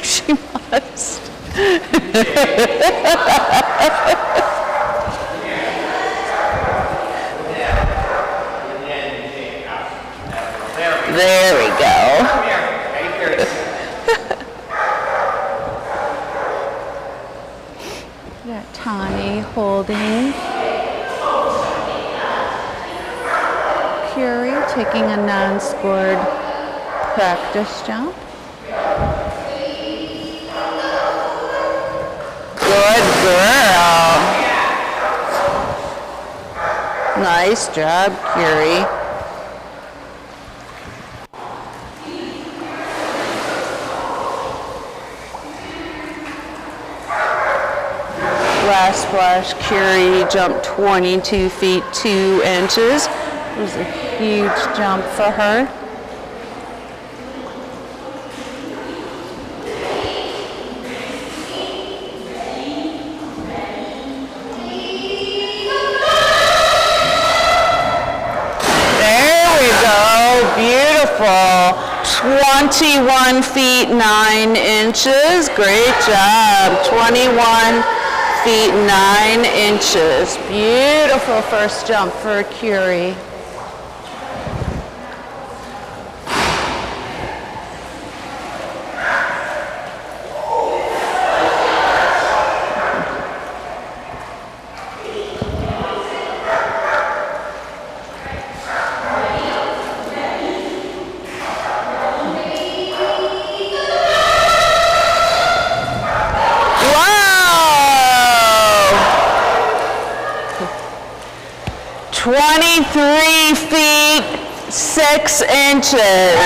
S4: She must. There we go. Got Tani holding Curie, taking a non-scored practice jump. Good girl. Nice job, Curie. Last splash, Curie jumped 22 feet 2 inches. It was a huge jump for her. There we go, beautiful. 21 feet 9 inches, great job. 21 feet 9 inches. Beautiful first jump for Curie. Wow! 23 feet 6 inches.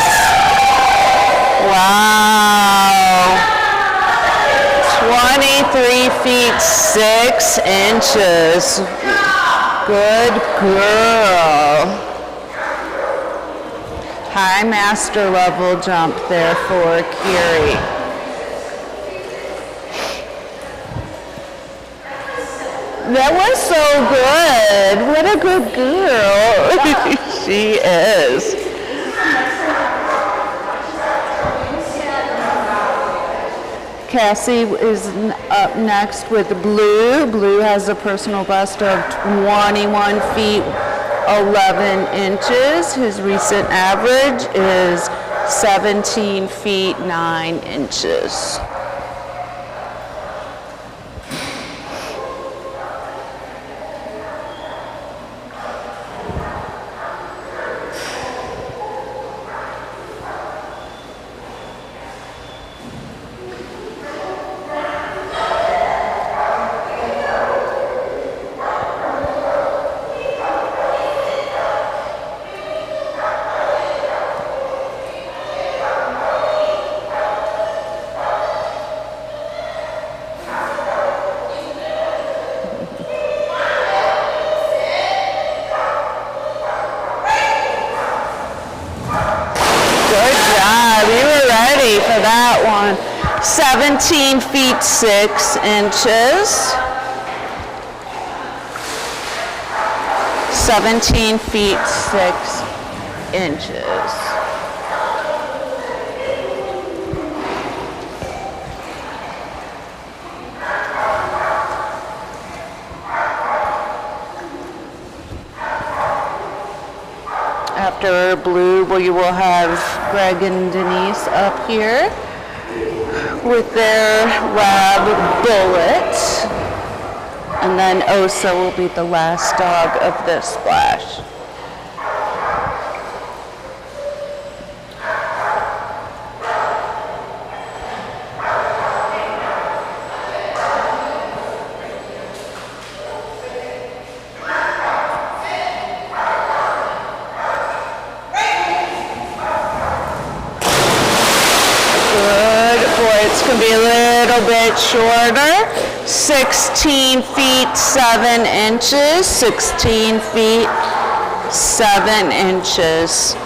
S4: Wow. 23 feet 6 inches. Good girl. High master level jump there for Curie. That was so good. What a good girl. She is. Cassie is up next with Blue. Blue has a personal best of 21 feet 11 inches. His recent average is 17 feet 9 inches. for that one. 17 feet 6 inches. 17 feet 6 inches. After blue, we will have Greg and Denise up here with their lab bullet. And then Osa will be the last dog of this splash. It's going to be a little bit shorter. 16 feet 7 inches. 16 feet 7 inches.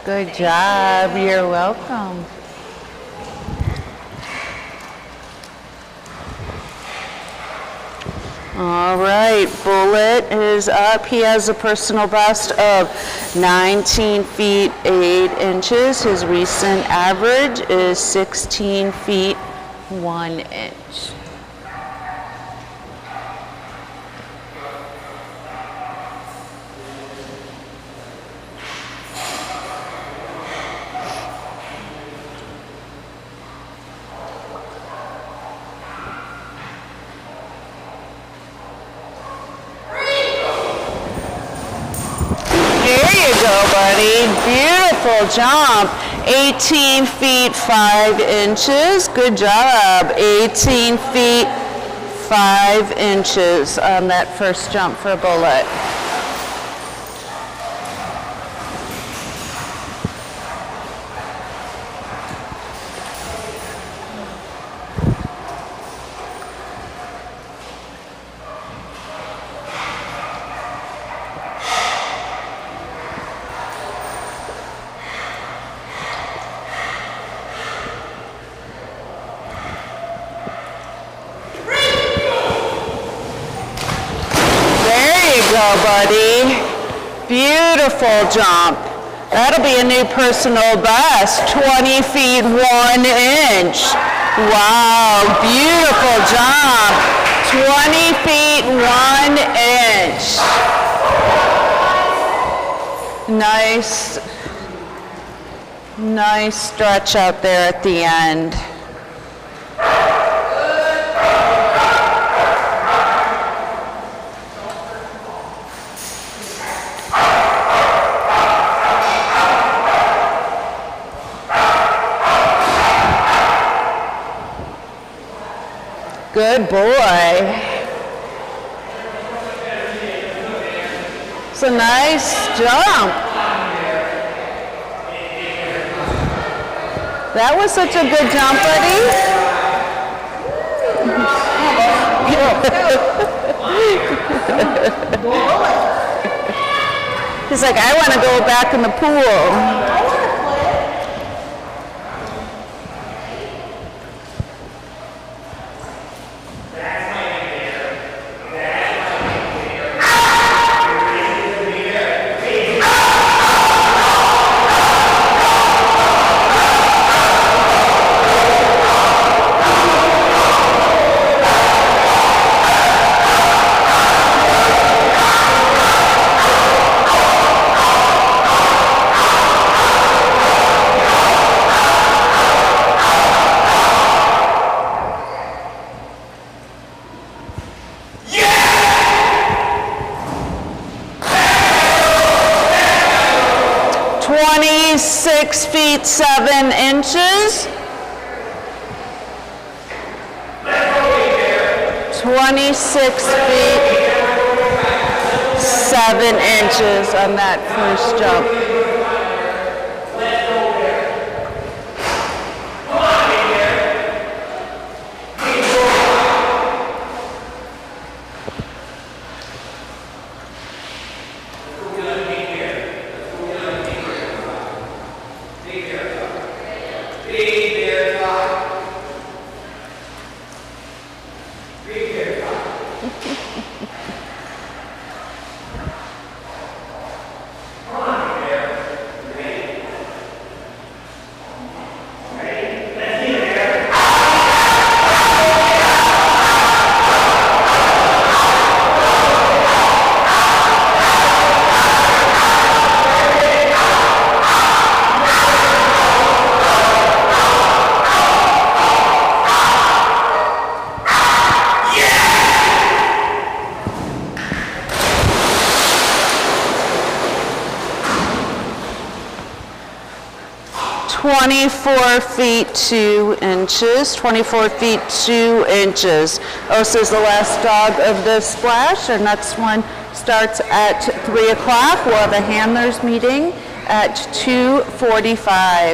S4: Good job. You're welcome. All right, Bullet is up. He has a personal best of 19 feet 8 inches. His recent average is 16 feet 1 inch. Buddy, beautiful jump. 18 feet 5 inches. Good job. 18 feet 5 inches on that first jump for Bullet. Buddy. Beautiful jump. That'll be a new personal best. 20 feet 1 inch. Wow, beautiful jump. 20 feet 1 inch. Nice stretch out there at the end. Good boy. It's a nice jump. That was such a good jump, buddy. He's like, I want to go back in the pool. 26 feet 7 inches. 26 feet 7 inches on that first jump. 24 feet 2 inches, 24 feet 2 inches. This is the last dog of the splash. Our next one starts at 3 o'clock. We'll have a handlers meeting at 2:45.